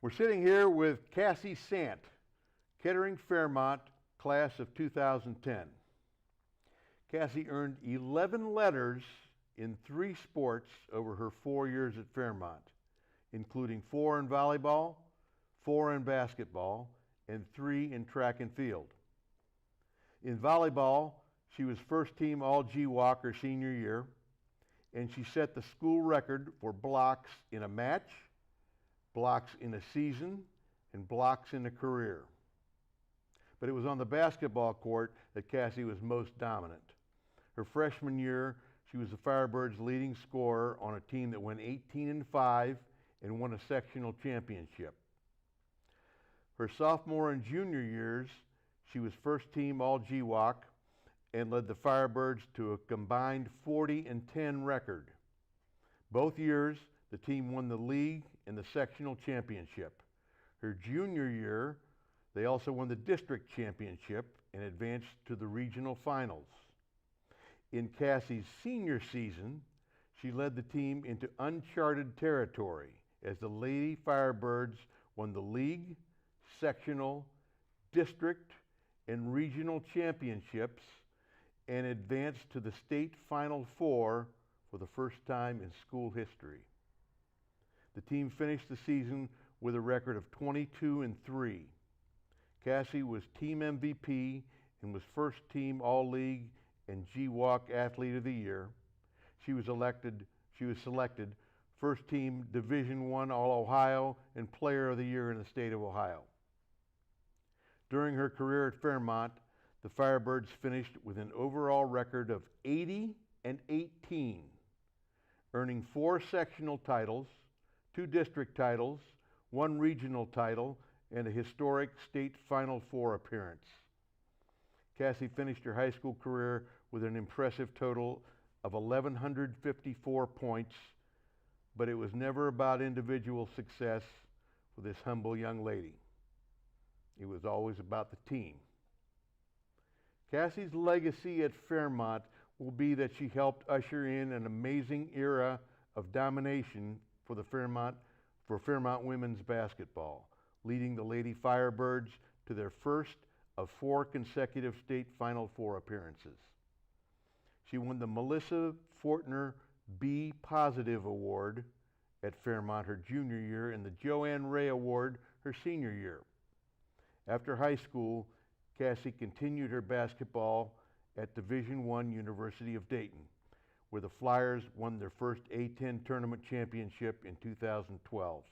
We're sitting here with Cassie Sant, Kettering Fairmont, class of 2010. Cassie earned 11 letters in 3 sports over her 4 years at Fairmont, including 4 in volleyball, 4 in basketball, and 3 in track and field. In volleyball, she was first team All-GWOC her senior year, and she set the school record for blocks in a match, blocks in a season, and blocks in a career. But it was on the basketball court that Cassie was most dominant. Her freshman year, she was the Firebirds' leading scorer on a team that went 18-5 and won a sectional championship. Her sophomore and junior years, she was first team All-GWOC and led the Firebirds to a combined 40-10 record. Both years, the team won the league and the sectional championship. Her junior year, they also won the district championship and advanced to the regional finals. In Cassie's senior season, she led the team into uncharted territory as the Lady Firebirds won the league, sectional, district, and regional championships and advanced to the state Final Four for the first time in school history. The team finished the season with a record of 22-3. Cassie was team MVP and was first team All-League and GWOC Athlete of the Year. She was selected first team Division I All-Ohio and Player of the Year in the state of Ohio. During her career at Fairmont, the Firebirds finished with an overall record of 80-18, earning 4 sectional titles, 2 district titles, 1 regional title, and a historic state Final Four appearance. Cassie finished her high school career with an impressive total of 1,154 points, but it was never about individual success for this humble young lady. It was always about the team. Cassie's legacy at Fairmont will be that she helped usher in an amazing era of domination for Fairmont women's basketball, leading the Lady Firebirds to their first of 4 consecutive state Final Four appearances. She won the Melissa Fortner B Positive Award at Fairmont her junior year and the Joanne Ray Award her senior year. After high school, Cassie continued her basketball at Division I University of Dayton, where the Flyers won their first A-10 tournament championship in 2012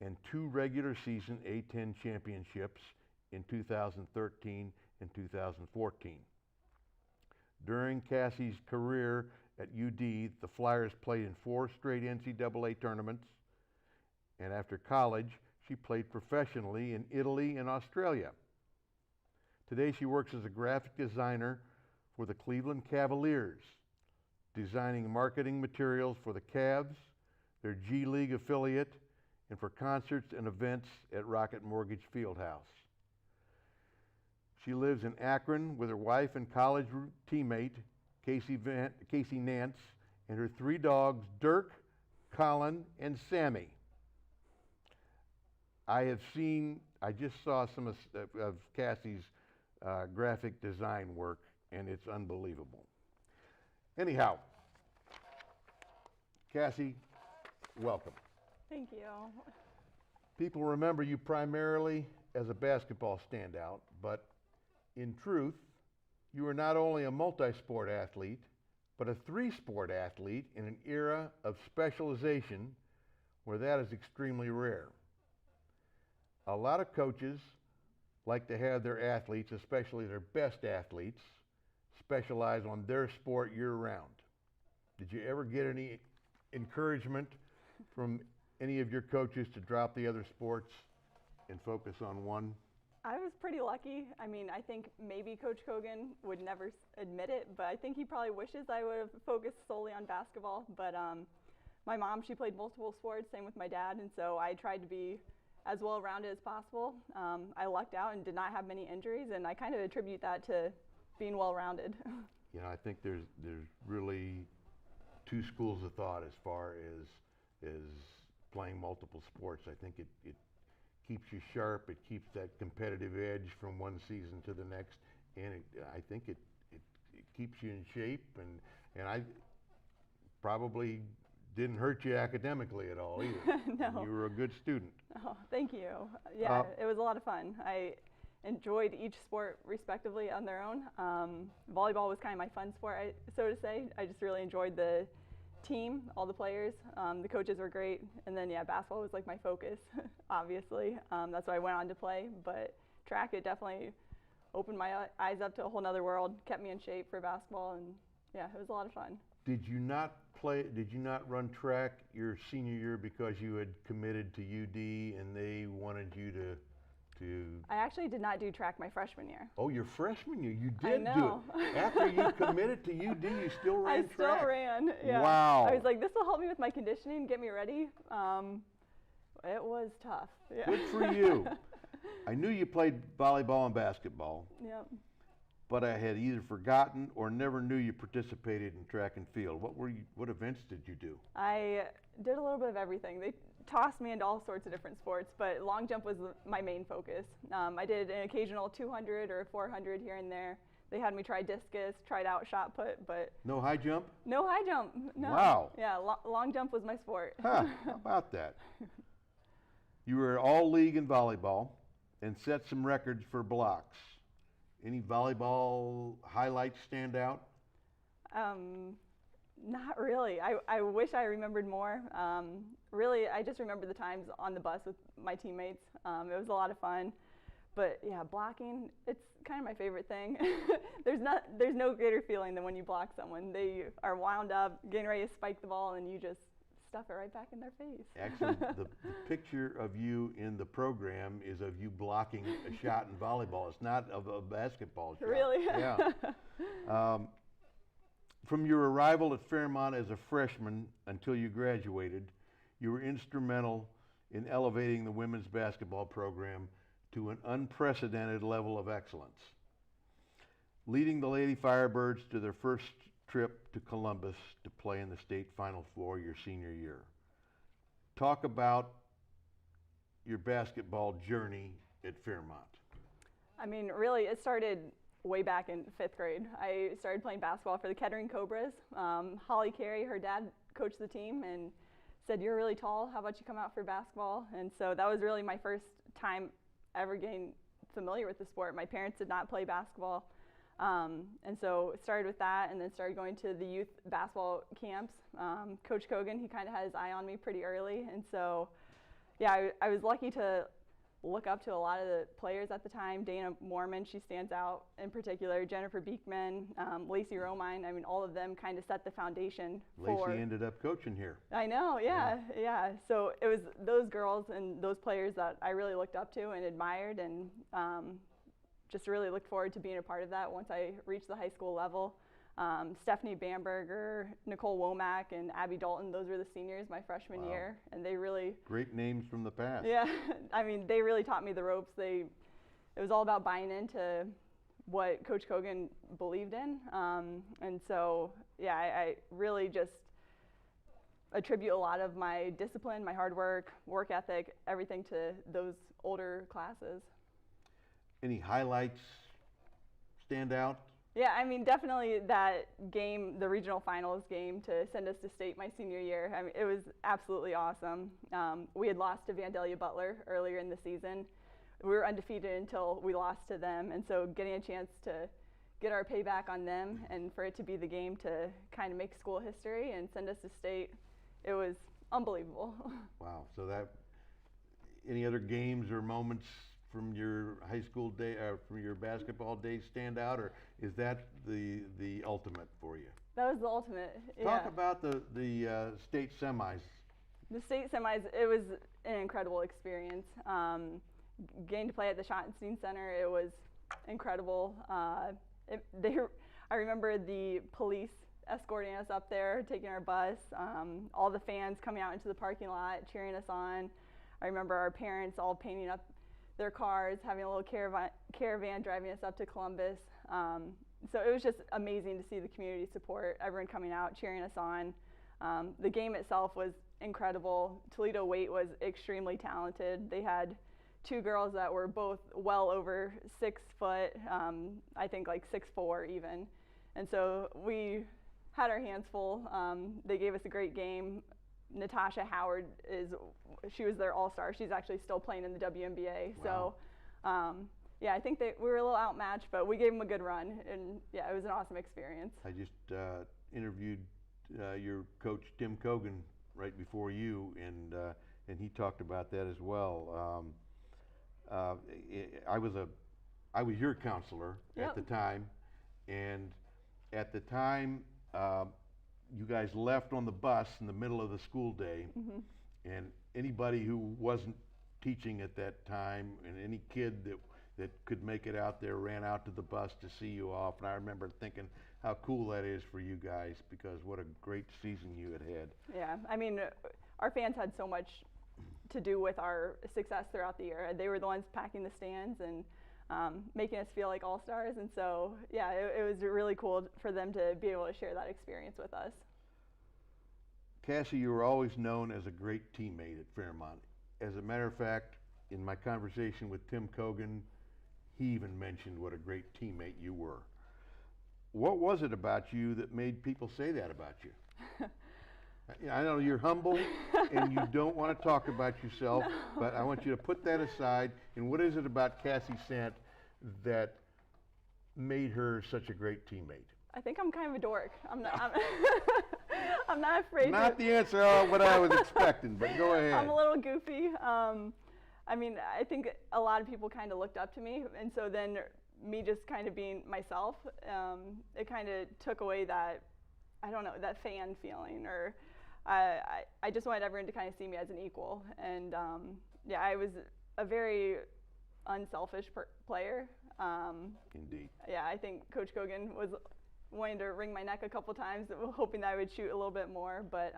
and 2 regular season A-10 championships in 2013 and 2014. During Cassie's career at UD, the Flyers played in 4 straight NCAA tournaments, and after college, she played professionally in Italy and Australia. Today, she works as a graphic designer for the Cleveland Cavaliers, designing marketing materials for the Cavs, their G League affiliate, and for concerts and events at Rocket Mortgage Fieldhouse. She lives in Akron with her wife and college teammate, Casey Nance, and her 3 dogs, Dirk, Colin, and Sammy. I just saw some of Cassie's graphic design work, and it's unbelievable. Anyhow, Cassie, welcome. Thank you. People remember you primarily as a basketball standout, but in truth, you are not only a multi-sport athlete, but a 3-sport athlete in an era of specialization where that is extremely rare. A lot of coaches like to have their athletes, especially their best athletes, specialize on their sport year-round. Did you ever get any encouragement from any of your coaches to drop the other sports and focus on one? I was pretty lucky. I mean, I think maybe Coach Kogan would never admit it, but I think he probably wishes I would have focused solely on basketball. But my mom, she played multiple sports, same with my dad, and so I tried to be as well-rounded as possible. I lucked out and did not have many injuries, and I kind of attribute that to being well-rounded. You know, I think there's really 2 schools of thought as far as playing multiple sports. I think it keeps you sharp. It keeps that competitive edge from one season to the next, and I think it keeps you in shape. And I probably didn't hurt you academically at all either. No. You were a good student. Oh, thank you. Yeah, it was a lot of fun. I enjoyed each sport respectively on their own. Volleyball was kind of my fun sport, so to say. I just really enjoyed the team, all the players. The coaches were great. And then, yeah, basketball was like my focus, obviously. That's what I went on to play. But track, it definitely opened my eyes up to a whole nother world, kept me in shape for basketball, and yeah, it was a lot of fun. Did you not run track your senior year because you had committed to UD and they wanted you to I actually did not do track my freshman year. Oh, your freshman year, you I did know. do it. After you committed to UD, you still ran I track. still ran, yeah. Wow. I was like, this will help me with my conditioning, get me ready. It was tough. Yeah. Good for you. I knew you played volleyball and basketball, Yep. but I had either forgotten or never knew you participated in track and field. What events did you do? I did a little bit of everything. They tossed me into all sorts of different sports, but long jump was my main focus. I did an occasional 200 or 400 here and there. They had me try discus, tried out shot put, but No high jump? no high jump. No. Wow. Yeah, long jump was my sport. Huh, how about that? You were all league in volleyball and set some records for blocks. Any volleyball highlights stand out? Not really. I wish I remembered more. Really, I just remember the times on the bus with my teammates. It was a lot of fun. But yeah, blocking, it's kind of my favorite thing. There's no greater feeling than when you block someone. They are wound up, getting ready to spike the ball, and you just stuff it right back in their face. Actually, the picture of you in the program is of you blocking a shot in volleyball. It's not of a basketball shot. Really? Yeah. From your arrival at Fairmont as a freshman until you graduated, you were instrumental in elevating the women's basketball program to an unprecedented level of excellence, leading the Lady Firebirds to their first trip to Columbus to play in the state Final Four your senior year. Talk about your basketball journey at Fairmont. I mean, really, it started way back in 5th grade. I started playing basketball for the Kettering Cobras. Holly Carey, her dad, coached the team and said, "You're really tall, how about you come out for basketball?" And so that was really my first time ever getting familiar with the sport. My parents did not play basketball. And so it started with that, and then started going to the youth basketball camps. Coach Kogan, he kind of had his eye on me pretty early. And so, yeah, I was lucky to look up to a lot of the players at the time. Dana Mormon, she stands out in particular. Jennifer Beekman, Lacey Romine. I mean, all of them kind of set the foundation for. Lacey ended up coaching here. I know, yeah. So it was those girls and those players that I really looked up to and admired, and just really looked forward to being a part of that once I reached the high school level. Stephanie Bamberger, Nicole Womack, and Abby Dalton, those were the seniors my freshman Wow. year, and they really. Great names from the past. Yeah, I mean, they really taught me the ropes. It was all about buying into what Coach Kogan believed in, and so, yeah, I really just attribute a lot of my discipline, my hard work ethic, everything to those older classes. Any highlights stand out? Yeah, I mean, definitely that game, the regional finals game to send us to state my senior year. I mean, it was absolutely awesome. We had lost to Vandalia Butler earlier in the season. We were undefeated until we lost to them, and so getting a chance to get our payback on them and for it to be the game to kind of make school history and send us to state, it was unbelievable. Wow. So any other games or moments from your high school day, from your basketball days stand out, or is that the ultimate for you? That was the ultimate. Talk Yeah. about the state semis. The state semis, it was an incredible experience. Getting to play at the Schottenstein Center, it was incredible. I remember the police escorting us up there, taking our bus, all the fans coming out into the parking lot, cheering us on. I remember our parents all painting up their cars, having a little caravan driving us up to Columbus. So it was just amazing to see the community support, everyone coming out, cheering us on. The game itself was incredible. Toledo Waite was extremely talented. They had two girls that were both well over 6 foot, I think like 6'4" even. And so we had our hands full. They gave us a great game. Natasha Howard she was their all-star. She's actually still playing in the WNBA. Wow. So, yeah, I think we were a little outmatched, but we gave them a good run, and yeah, it was an awesome experience. I just interviewed your coach Tim Cogan right before you, and he talked about that as well. I was your counselor Yep. at the time, and at the time you guys left on the bus in the middle of the school day, Mm-hmm. and anybody who wasn't teaching at that time and any kid that could make it out there ran out to the bus to see you off. And I remember thinking how cool that is for you guys, because what a great season you had had. Yeah, I mean, our fans had so much to do with our success throughout the year. They were the ones packing the stands and making us feel like all-stars. And so, yeah, it was really cool for them to be able to share that experience with us. Cassie, you were always known as a great teammate at Fairmont. As a matter of fact, in my conversation with Tim Cogan, he even mentioned what a great teammate you were. What was it about you that made people say that about you? I know you're humble and you don't want to talk about yourself, No. but I want you to put that aside. And what is it about Cassie Sant that made her such a great teammate? I think I'm kind of a dork. I'm not afraid Not to. the answer what I was expecting, but go ahead. I'm a little goofy. I mean, I think a lot of people kind of looked up to me, and so then me just kind of being myself, it kind of took away that, I don't know, that fan feeling, or I just wanted everyone to kind of see me as an equal. And yeah, I was a very unselfish player. Indeed. Yeah, I think Coach Cogan was wanting to wring my neck a couple times, hoping that I would shoot a little bit more. But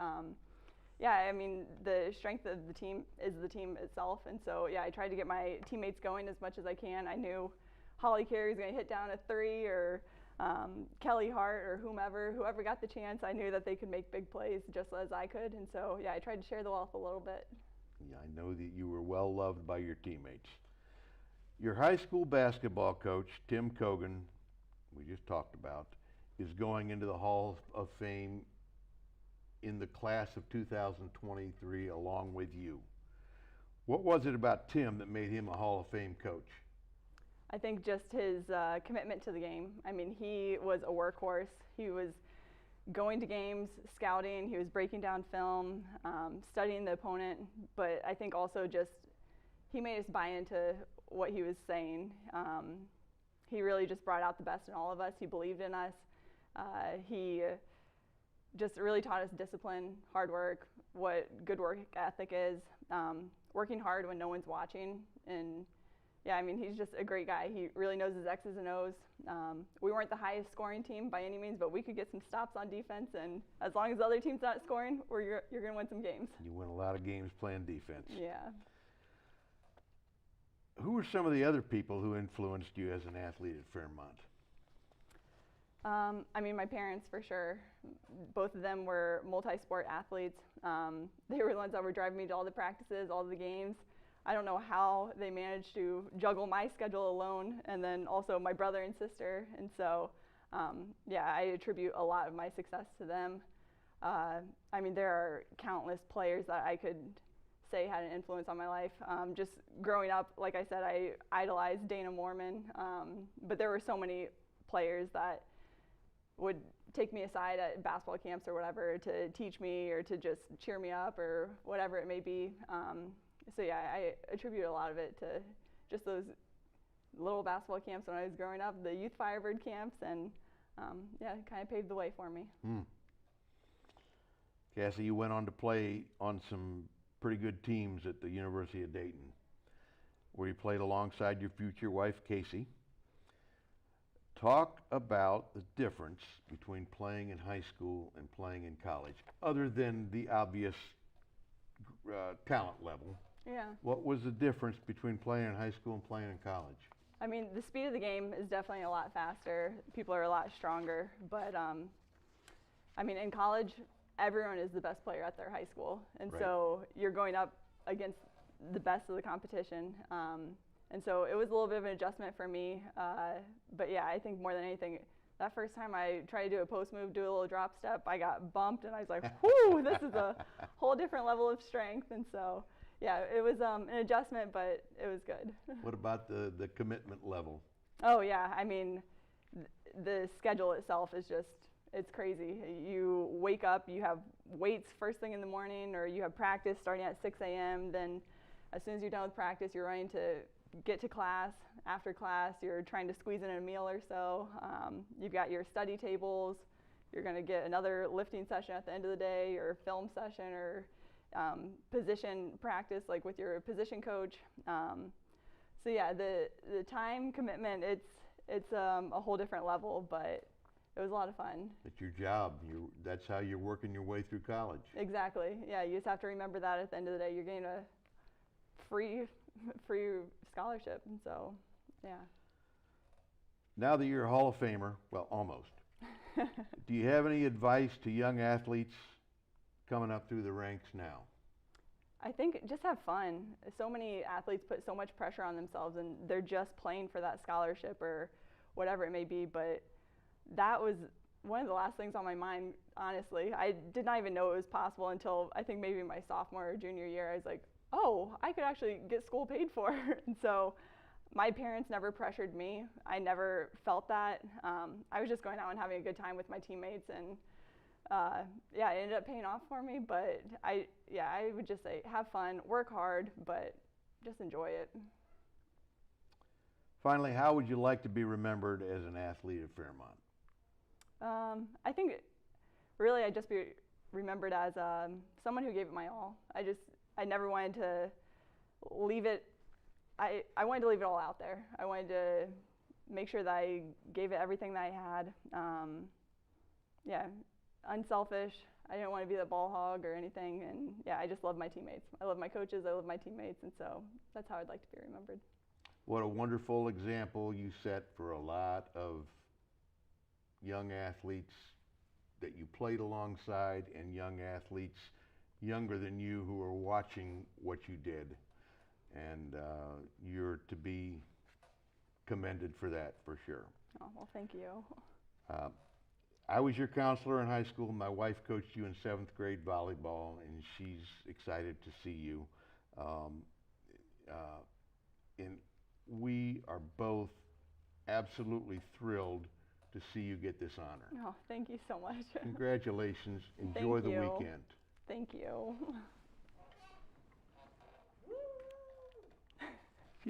yeah, I mean, the strength of the team is the team itself. And so, yeah, I tried to get my teammates going as much as I can. I knew Holly Carey was going to hit down a 3, or Kelly Hart, or whoever got the chance. I knew that they could make big plays just as I could. And so, yeah, I tried to share the wealth a little bit. Yeah, I know that you were well loved by your teammates. Your high school basketball coach, Tim Cogan, we just talked about, is going into the Hall of Fame in the class of 2023 along with you. What was it about Tim that made him a Hall of Fame coach? I think just his commitment to the game. I mean, he was a workhorse. He was going to games, scouting, he was breaking down film, studying the opponent, but I think also just he made us buy into what he was saying. He really just brought out the best in all of us. He believed in us. He just really taught us discipline, hard work, what good work ethic is, working hard when no one's watching. And yeah, I mean, he's just a great guy. He really knows his X's and O's. We weren't the highest scoring team by any means, but we could get some stops on defense. And as long as the other team's not scoring, you're going to win some games. You win a lot of games playing defense. Yeah. Who were some of the other people who influenced you as an athlete at Fairmont? I mean, my parents, for sure. Both of them were multi-sport athletes. They were the ones that were driving me to all the practices, all the games. I don't know how they managed to juggle my schedule alone, and then also my brother and sister. And so, yeah, I attribute a lot of my success to them. I mean, there are countless players that I could say had an influence on my life. Just growing up, like I said, I idolized Dana Moorman, but there were so many players that would take me aside at basketball camps or whatever to teach me or to just cheer me up or whatever it may be. So yeah, I attribute a lot of it to just those little basketball camps when I was growing up, the youth Firebird camps, and yeah, it kind of paved the way for me. Cassie, you went on to play on some pretty good teams at the University of Dayton, where you played alongside your future wife, Cassie. Talk about the difference between playing in high school and playing in college, other than the obvious talent level. Yeah. What was the difference between playing in high school and playing in college? I mean, the speed of the game is definitely a lot faster. People are a lot stronger. But, I mean, in college, everyone is the best player at their high school, and Right. so you're going up against the best of the competition. And so it was a little bit of an adjustment for me. But yeah, I think more than anything, that first time I tried to do a post move, do a little drop step, I got bumped, and I was like, whoo, this is a whole different level of strength. And so, yeah, it was an adjustment, but it was good. What about the commitment level? Oh, yeah. I mean, the schedule itself is just, it's crazy. You wake up, you have weights first thing in the morning, or you have practice starting at 6 a.m. Then as soon as you're done with practice, you're running to get to class. After class, you're trying to squeeze in a meal or so. You've got your study tables. You're going to get another lifting session at the end of the day, or film session, or position practice, like with your position coach. So yeah, the time commitment, it's a whole different level, but it was a lot of fun. It's your job. That's how you're working your way through college. Exactly. Yeah, you just have to remember that at the end of the day, you're getting a free scholarship, and so, yeah. Now that you're a Hall of Famer, well, almost, do you have any advice to young athletes coming up through the ranks now? I think just have fun. So many athletes put so much pressure on themselves, and they're just playing for that scholarship or whatever it may be, but that was one of the last things on my mind, honestly. I did not even know it was possible until I think maybe my sophomore or junior year. I was like, oh, I could actually get school paid for. And so my parents never pressured me. I never felt that. I was just going out and having a good time with my teammates, and yeah, it ended up paying off for me. But I would just say have fun, work hard, but just enjoy it. Finally, how would you like to be remembered as an athlete at Fairmont? I think really I'd just be remembered as someone who gave it my all. I never wanted to leave it. I wanted to leave it all out there. I wanted to make sure that I gave it everything that I had. Yeah, unselfish. I didn't want to be the ball hog or anything. And yeah, I just love my teammates. I love my coaches. I love my teammates. And so that's how I'd like to be remembered. What a wonderful example you set for a lot of young athletes that you played alongside, and young athletes younger than you who are watching what you did. And you're to be commended for that, for sure. Oh, well, thank you. I was your counselor in high school. My wife coached you in 7th grade volleyball, and she's excited to see you. And we are both absolutely thrilled to see you get this honor. Oh, thank you so much. Congratulations. Enjoy the weekend. Thank you.